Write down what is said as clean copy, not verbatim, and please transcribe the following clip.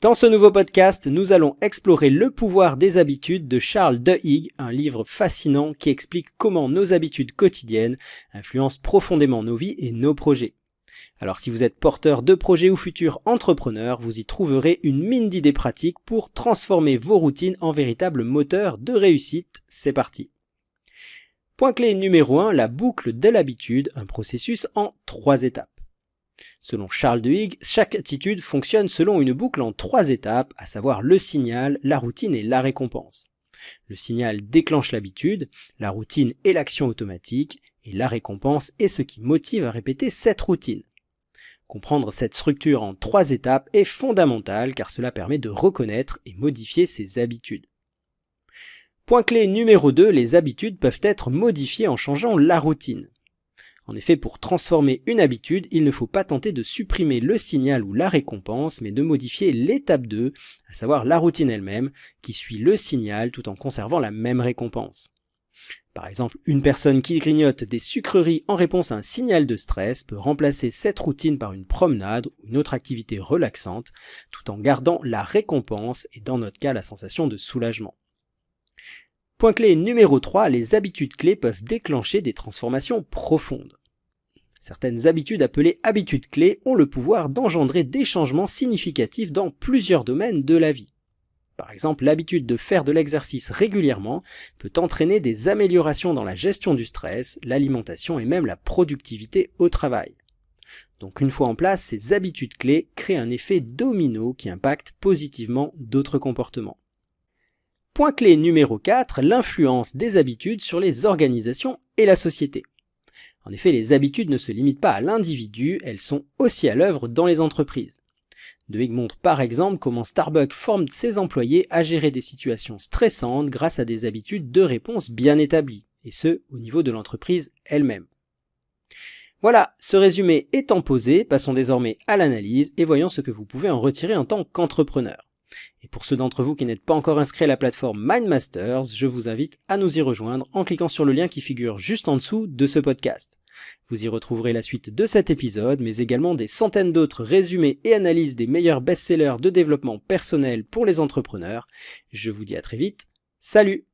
Dans ce nouveau podcast, nous allons explorer le pouvoir des habitudes de Charles Duhigg, un livre fascinant qui explique comment nos habitudes quotidiennes influencent profondément nos vies et nos projets. Alors si vous êtes porteur de projets ou futur entrepreneur, vous y trouverez une mine d'idées pratiques pour transformer vos routines en véritables moteurs de réussite. C'est parti. Point clé numéro 1, la boucle de l'habitude, un processus en 3 étapes. Selon Charles Duhigg, chaque attitude fonctionne selon une boucle en 3 étapes, à savoir le signal, la routine et la récompense. Le signal déclenche l'habitude, la routine est l'action automatique, et la récompense est ce qui motive à répéter cette routine. Comprendre cette structure en 3 étapes est fondamental car cela permet de reconnaître et modifier ses habitudes. Point clé numéro 2, les habitudes peuvent être modifiées en changeant la routine. En effet, pour transformer une habitude, il ne faut pas tenter de supprimer le signal ou la récompense, mais de modifier l'étape 2, à savoir la routine elle-même, qui suit le signal tout en conservant la même récompense. Par exemple, une personne qui grignote des sucreries en réponse à un signal de stress peut remplacer cette routine par une promenade ou une autre activité relaxante, tout en gardant la récompense et dans notre cas la sensation de soulagement. Point clé numéro 3, les habitudes clés peuvent déclencher des transformations profondes. Certaines habitudes appelées habitudes clés ont le pouvoir d'engendrer des changements significatifs dans plusieurs domaines de la vie. Par exemple, l'habitude de faire de l'exercice régulièrement peut entraîner des améliorations dans la gestion du stress, l'alimentation et même la productivité au travail. Donc une fois en place, ces habitudes clés créent un effet domino qui impacte positivement d'autres comportements. Point clé numéro 4, l'influence des habitudes sur les organisations et la société. En effet, les habitudes ne se limitent pas à l'individu, elles sont aussi à l'œuvre dans les entreprises. Duhigg montre par exemple comment Starbucks forme ses employés à gérer des situations stressantes grâce à des habitudes de réponse bien établies, et ce, au niveau de l'entreprise elle-même. Voilà, ce résumé étant posé, passons désormais à l'analyse et voyons ce que vous pouvez en retirer en tant qu'entrepreneur. Et pour ceux d'entre vous qui n'êtes pas encore inscrits à la plateforme MindMasters, je vous invite à nous y rejoindre en cliquant sur le lien qui figure juste en dessous de ce podcast. Vous y retrouverez la suite de cet épisode, mais également des centaines d'autres résumés et analyses des meilleurs best-sellers de développement personnel pour les entrepreneurs. Je vous dis à très vite, salut!